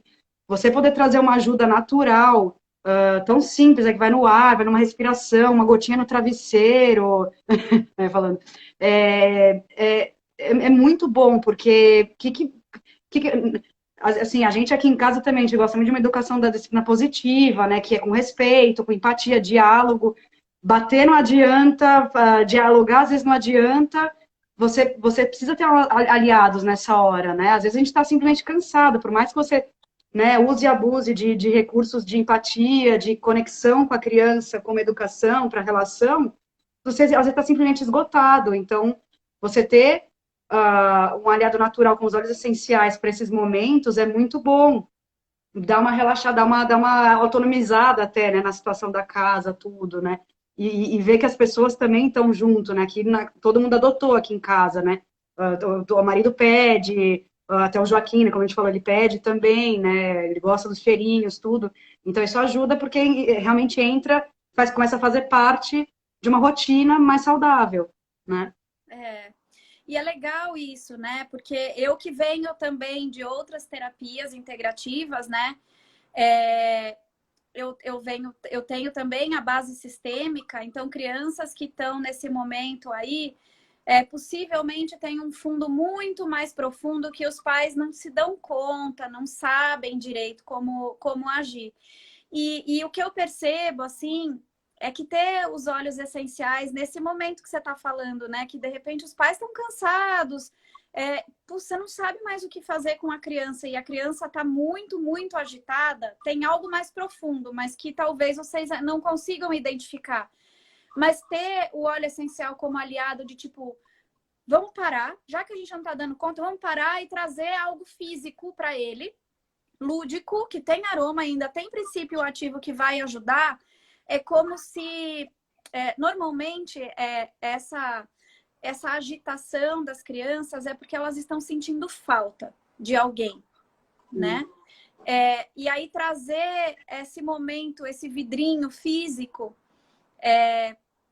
você poder trazer uma ajuda natural, tão simples, que vai no ar, vai numa respiração, uma gotinha no travesseiro, falando, é muito bom, porque assim, a gente aqui em casa também, a gente gosta muito de uma educação da disciplina positiva, né, que é com respeito, com empatia, diálogo. Bater não adianta, dialogar às vezes não adianta. Você precisa ter aliados nessa hora, né? Às vezes a gente está simplesmente cansado, por mais que você, né, use e abuse de recursos de empatia, de conexão com a criança, como educação, para relação, você às vezes está simplesmente esgotado. Então, você ter um aliado natural com os óleos essenciais para esses momentos é muito bom. dá uma relaxada, dá uma autonomizada até, né, na situação da casa, tudo, né? E ver que as pessoas também estão junto, né? Todo mundo adotou aqui em casa, né? O marido pede, até o Joaquim, né, como a gente falou, ele pede também, né? Ele gosta dos cheirinhos, tudo. Então isso ajuda porque realmente começa a fazer parte de uma rotina mais saudável, né? É. E é legal isso, né? Porque eu que venho também de outras terapias integrativas, né? É, eu tenho também a base sistêmica, então crianças que estão nesse momento aí, possivelmente têm um fundo muito mais profundo que os pais não se dão conta, não sabem direito como agir. E o que eu percebo, assim, é que ter os óleos essenciais nesse momento que você está falando, né? Que de repente os pais estão cansados, você não sabe mais o que fazer com a criança e a criança está muito, muito agitada, tem algo mais profundo, mas que talvez vocês não consigam identificar. Mas ter o óleo essencial como aliado de tipo, vamos parar, já que a gente não está dando conta, vamos parar e trazer algo físico para ele, lúdico, que tem aroma ainda, tem princípio ativo que vai ajudar, é como se normalmente essa agitação das crianças é porque elas estão sentindo falta de alguém, né? E aí trazer esse momento, esse vidrinho físico,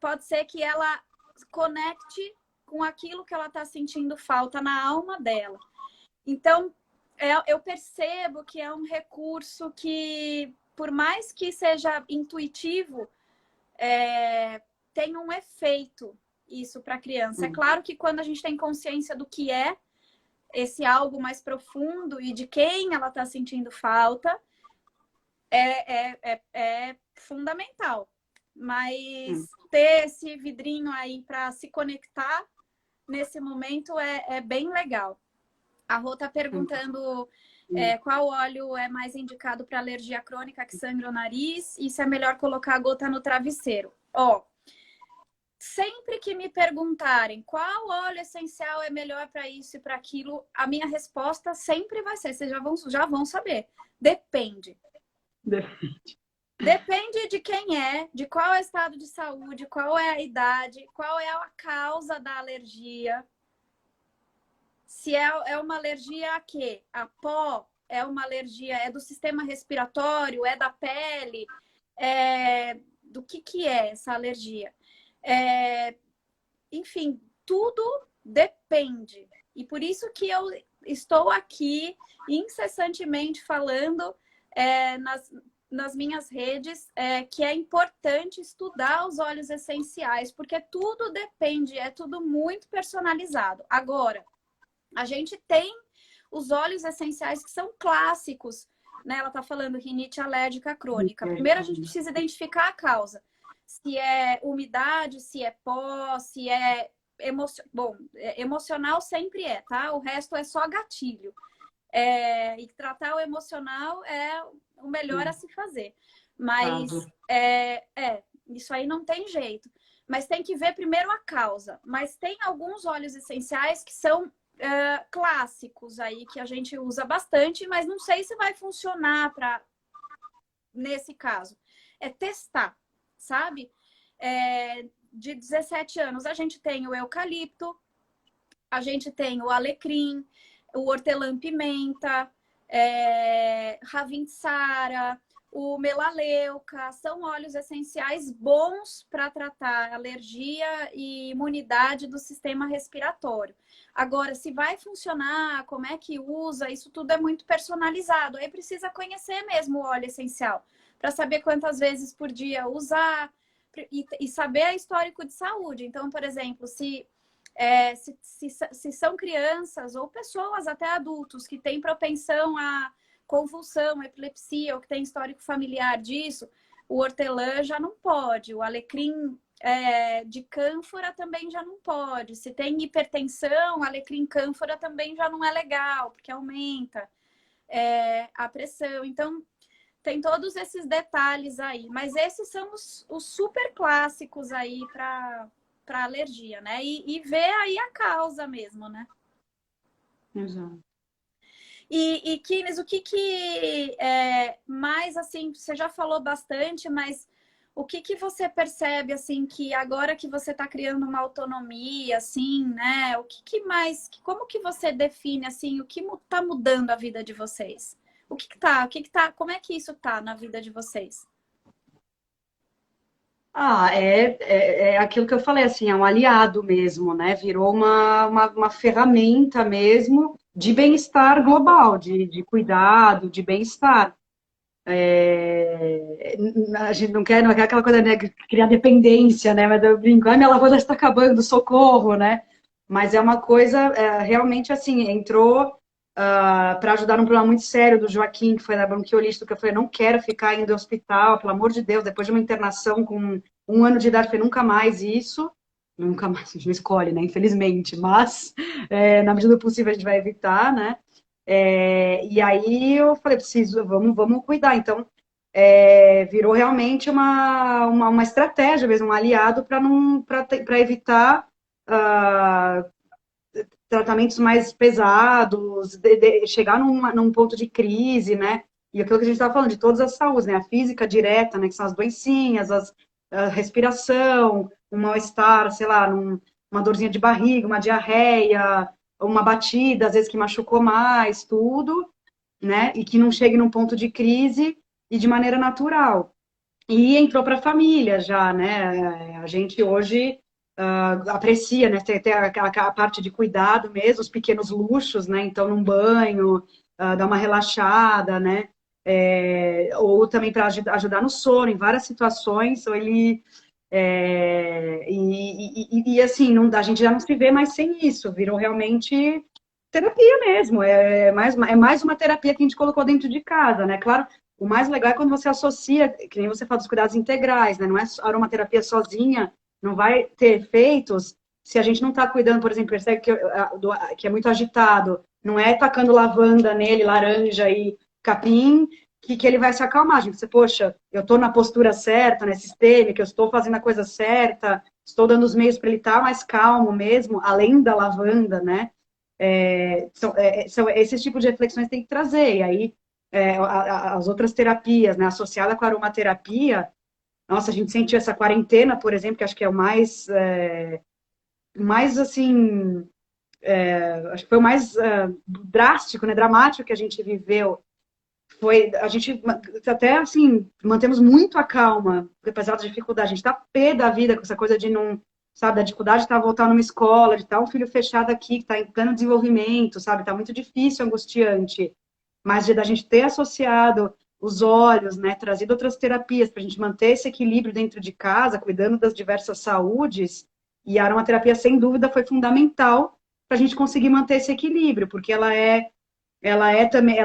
pode ser que ela conecte com aquilo que ela está sentindo falta na alma dela. Então, eu percebo que é um recurso que, por mais que seja intuitivo, tem um efeito isso para a criança. É claro que quando a gente tem consciência do que é esse algo mais profundo e de quem ela está sentindo falta, é fundamental. Mas ter esse vidrinho aí para se conectar nesse momento é bem legal. A Rô está perguntando qual óleo é mais indicado para alergia crônica que sangra o nariz e se é melhor colocar a gota no travesseiro. Sempre que me perguntarem qual óleo essencial é melhor para isso e para aquilo, a minha resposta sempre vai ser, vocês já vão saber. Depende. Depende de quem é, de qual é o estado de saúde, qual é a idade, qual é a causa da alergia. Se é uma alergia a quê? A pó? É uma alergia, é do sistema respiratório? É da pele? Do que é essa alergia? Enfim, tudo depende. E por isso que eu estou aqui incessantemente falando nas minhas redes que é importante estudar os óleos essenciais, porque tudo depende, é tudo muito personalizado. Agora, a gente tem os óleos essenciais que são clássicos, né? Ela está falando rinite alérgica crônica. Primeiro a gente precisa identificar a causa. Se é umidade, se é pó, se é emocional sempre tá? O resto é só gatilho. E tratar o emocional é o melhor a se fazer. Mas isso aí não tem jeito. Mas tem que ver primeiro a causa. Mas tem alguns óleos essenciais que são clássicos aí, que a gente usa bastante, mas não sei se vai funcionar nesse caso. É testar, sabe? De 17 anos, a gente tem o eucalipto, a gente tem o alecrim, o hortelã-pimenta, ravintsara, o melaleuca, são óleos essenciais bons para tratar alergia e imunidade do sistema respiratório. Agora, se vai funcionar, como é que usa, isso tudo é muito personalizado. Aí precisa conhecer mesmo o óleo essencial, para saber quantas vezes por dia usar e saber o histórico de saúde. Então, por exemplo, se são crianças ou pessoas, até adultos, que têm propensão a convulsão, epilepsia, ou que tem histórico familiar disso, o hortelã já não pode, o alecrim de cânfora também já não pode. Se tem hipertensão, alecrim cânfora também já não é legal, porque aumenta a pressão. Então, tem todos esses detalhes aí. Mas esses são os super clássicos aí para alergia, né? E ver aí a causa mesmo, né? Exato. E Kines, o que que é mais assim, você já falou bastante, mas o que que você percebe assim que agora que você está criando uma autonomia, assim, né? O que que mais, como que você define assim, o que está mudando a vida de vocês? Como é que isso tá na vida de vocês? É aquilo que eu falei, assim, é um aliado mesmo, né? Virou uma ferramenta mesmo de bem-estar global, de cuidado, de bem-estar. A gente não quer aquela coisa, né, criar dependência, né? Mas eu brinco, ai, minha lavanda está acabando, socorro, né? Mas é uma coisa, realmente assim, entrou para ajudar num problema muito sério do Joaquim, que foi da bronquiolite, que eu falei, não quero ficar indo ao hospital, pelo amor de Deus, depois de uma internação com 1 ano de idade, eu falei, nunca mais isso, nunca mais, a gente não escolhe, né, infelizmente, mas na medida do possível a gente vai evitar, né, e aí eu falei, preciso, vamos cuidar, então virou realmente uma estratégia mesmo, um aliado para evitar tratamentos mais pesados, chegar num ponto de crise, né? E aquilo que a gente estava falando, de todas as saúdes, né? A física direta, né? Que são as doencinhas, a respiração, um mal-estar, sei lá, uma dorzinha de barriga, uma diarreia, uma batida, às vezes que machucou mais, tudo, né? E que não chegue num ponto de crise e de maneira natural. E entrou para a família já, né? A gente hoje aprecia, né? Tem a parte de cuidado mesmo, os pequenos luxos, né? Então, num banho, dar uma relaxada, né? Ou também para ajudar no sono, em várias situações. Ou ele assim, não, a gente já não se vê mais sem isso, virou realmente terapia mesmo. É mais uma terapia que a gente colocou dentro de casa, né? Claro, o mais legal é quando você associa, que nem você fala dos cuidados integrais, né? Não é aromaterapia sozinha, não vai ter efeitos se a gente não está cuidando, por exemplo, percebe que é muito agitado, não é tacando lavanda nele, laranja e capim, que ele vai se acalmar. A gente pensa, poxa, eu estou na postura certa, né, sistêmica, eu estou fazendo a coisa certa, estou dando os meios para ele estar mais calmo mesmo, além da lavanda, né? São esses tipos de reflexões que tem que trazer. E aí, as outras terapias, né, associada com a aromaterapia, nossa, a gente sentiu essa quarentena, por exemplo, que acho que é o mais assim, acho que foi o mais drástico, né, dramático que a gente viveu. A gente até assim, mantemos muito a calma, apesar da dificuldade, a gente tá pé da vida com essa coisa de não, sabe, da dificuldade de estar voltando numa escola, de estar um filho fechado aqui, que está em pleno desenvolvimento, sabe, tá muito difícil, angustiante, mas da gente ter associado os olhos, né, trazido outras terapias para a gente manter esse equilíbrio dentro de casa, cuidando das diversas saúdes, e a aromaterapia, sem dúvida, foi fundamental para a gente conseguir manter esse equilíbrio, porque ela é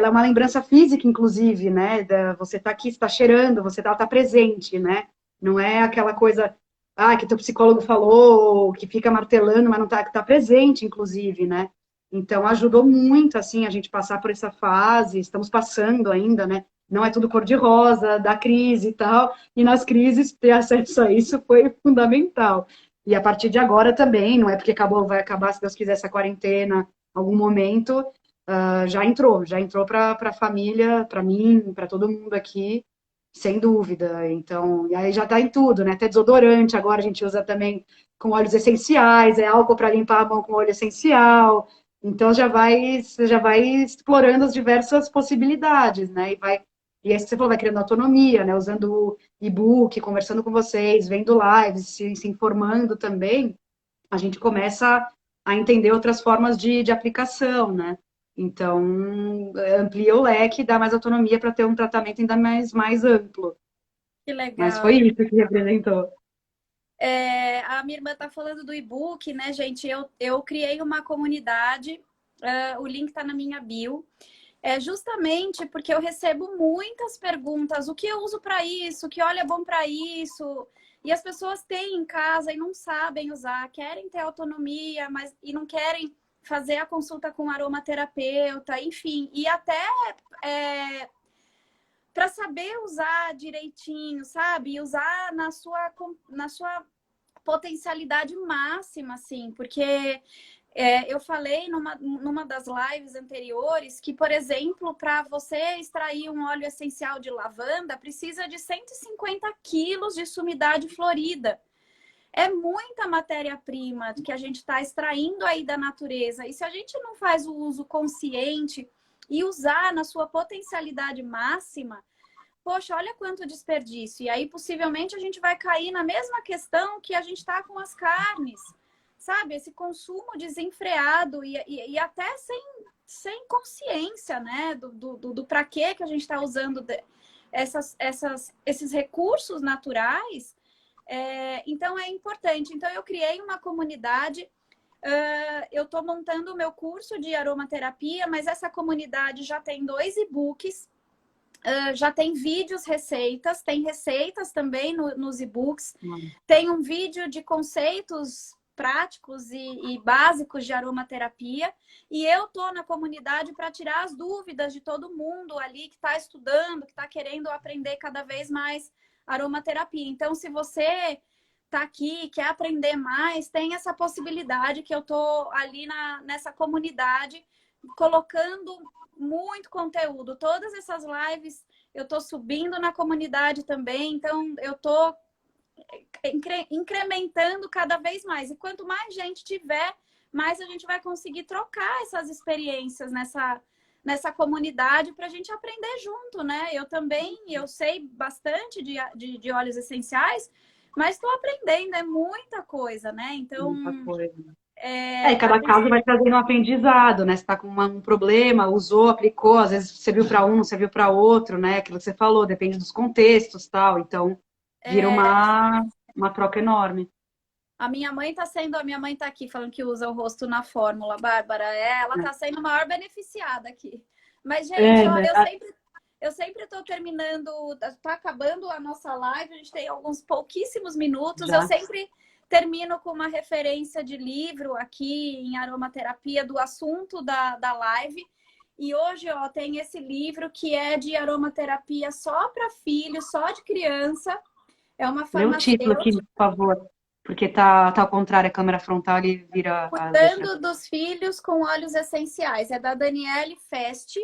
uma lembrança física, inclusive, né? Você está aqui, está cheirando, você tá presente, né? Não é aquela coisa, que teu psicólogo falou, que fica martelando, mas não está, que tá presente, inclusive, né? Então ajudou muito, assim, a gente passar por essa fase. Estamos passando ainda, né? Não é tudo cor-de-rosa, da crise e tal. E nas crises ter acesso a isso foi fundamental. E a partir de agora também, não é porque vai acabar, se Deus quiser, essa quarentena, algum momento, já entrou para a família, para mim, para todo mundo aqui, sem dúvida. Então, e aí já está em tudo, né? Até desodorante, agora a gente usa também com óleos essenciais, álcool para limpar a mão com óleo essencial. Então você já vai explorando as diversas possibilidades, né? E aí você falou, vai criando autonomia, né? Usando o e-book, conversando com vocês, vendo lives, se informando também, a gente começa a entender outras formas de aplicação, né? Então, amplia o leque, dá mais autonomia para ter um tratamento ainda mais amplo. Que Mas foi legal. isso que representou. A minha irmã tá falando do e-book, né, gente? Eu criei uma comunidade, o link tá na minha bio. É justamente porque eu recebo muitas perguntas, o que eu uso para isso, que óleo é bom para isso, e as pessoas têm em casa e não sabem usar, querem ter autonomia, mas e não querem fazer a consulta com aromaterapeuta, enfim, e até para saber usar direitinho, sabe? E usar na sua potencialidade máxima, assim, porque Eu falei numa das lives anteriores que, por exemplo, para você extrair um óleo essencial de lavanda, precisa de 150 quilos de sumidade florida. É muita matéria-prima que a gente está extraindo aí da natureza. E se a gente não faz o uso consciente e usar na sua potencialidade máxima, poxa, olha quanto desperdício. E aí, possivelmente, a gente vai cair na mesma questão que a gente está com as carnes. Sabe? Esse consumo desenfreado e até sem consciência, né? Do para que a gente está usando esses recursos naturais. Então, é importante. Então, eu criei uma comunidade. Eu estou montando o meu curso de aromaterapia, mas essa comunidade já tem 2 e-books. Já tem vídeos, receitas, tem receitas também nos e-books. Tem um vídeo de conceitos práticos e básicos de aromaterapia, e eu tô na comunidade para tirar as dúvidas de todo mundo ali que está estudando, que está querendo aprender cada vez mais aromaterapia. Então, se você tá aqui, quer aprender mais, tem essa possibilidade que eu tô ali nessa comunidade colocando muito conteúdo. Todas essas lives eu tô subindo na comunidade também, então eu tô incrementando cada vez mais. E quanto mais gente tiver, mais a gente vai conseguir trocar essas experiências nessa comunidade para a gente aprender junto, né? Eu sei bastante de óleos essenciais, mas estou aprendendo, é muita coisa, né? Então, Muita coisa. E cada caso vai trazendo um aprendizado, né? Você está com um problema, usou, aplicou, às vezes você viu para um, você viu para outro, né? Aquilo que você falou, depende dos contextos, tal. Então, vira uma troca enorme. A minha mãe tá aqui falando que usa o rosto na fórmula, Bárbara. Ela tá sendo a maior beneficiada aqui. Mas, gente, ó, Né? eu sempre tô terminando, tá acabando a nossa live, a gente tem alguns pouquíssimos minutos. Já. Eu sempre termino com uma referência de livro aqui em aromaterapia do assunto da live. E hoje, ó, tem esse livro que é de aromaterapia só para filhos, só de criança. É uma Lê o título farmacêutica. aqui, por favor. Porque tá ao contrário, a câmera frontal e vira as Cuidando dos filhos com óleos essenciais. É da Daniele Feste.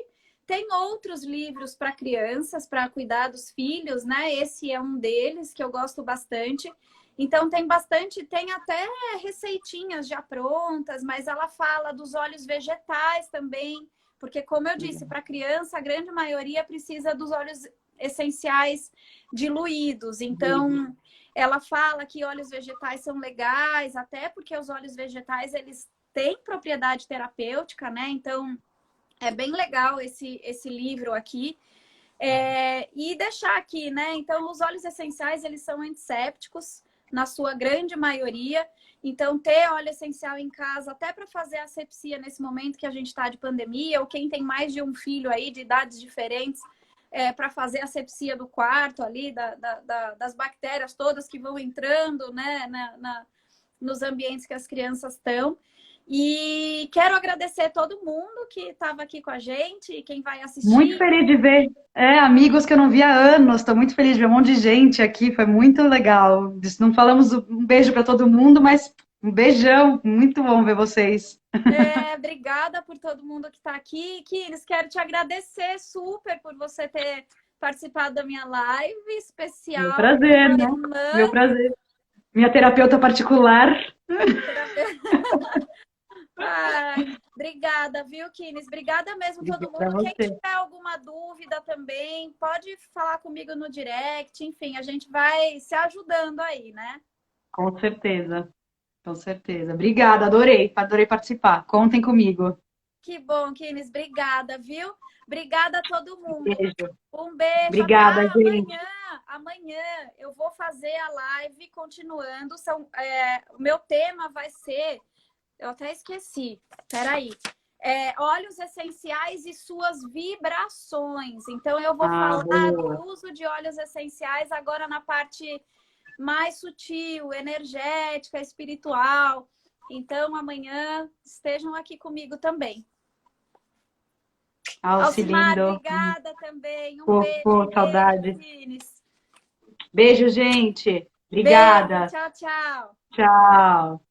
Tem outros livros para crianças, para cuidar dos filhos, né? Esse é um deles que eu gosto bastante. Então tem bastante, tem até receitinhas já prontas, mas ela fala dos óleos vegetais também, porque como eu disse, para criança a grande maioria precisa dos óleos essenciais diluídos. Então, ela fala que óleos vegetais são legais, até porque os óleos vegetais eles têm propriedade terapêutica, né? Então, é bem legal esse livro aqui. E deixar aqui, né? Então, os óleos essenciais, eles são antissépticos, na sua grande maioria. Então, ter óleo essencial em casa, até para fazer asepsia nesse momento que a gente está de pandemia, ou quem tem mais de um filho aí, de idades diferentes, para fazer asepsia do quarto ali, das bactérias todas que vão entrando, né, nos ambientes que as crianças estão. E quero agradecer todo mundo que estava aqui com a gente, quem vai assistir. Muito feliz de ver amigos que eu não via há anos. Estou muito feliz de ver um monte de gente aqui. Foi muito legal. Não falamos um beijo para todo mundo, mas um beijão. Muito bom ver vocês. Obrigada por todo mundo que está aqui. Kines, quero te agradecer super por você ter participado da minha live especial. Meu prazer, né? Meu prazer. Minha terapeuta particular. Obrigada, viu, Kines? Obrigada mesmo todo mundo. Quem tiver alguma dúvida também, pode falar comigo no direct. Enfim, a gente vai se ajudando aí, né? Com certeza. Com certeza. Obrigada, adorei participar. Contem comigo. Que bom, Kines. Obrigada, viu? Obrigada a todo mundo. Beijo. Um beijo. Obrigada, gente. Amanhã eu vou fazer a live continuando. O meu tema vai ser... Eu até esqueci. Peraí. Óleos essenciais e suas vibrações. Então, eu vou falar do uso de óleos essenciais agora na parte mais sutil, energética, espiritual. Então, amanhã estejam aqui comigo também. Alcimar, lindo. Obrigada também. Um beijo. Saudade. Beijo, beijo, gente. Obrigada. Beijo, tchau, tchau. Tchau.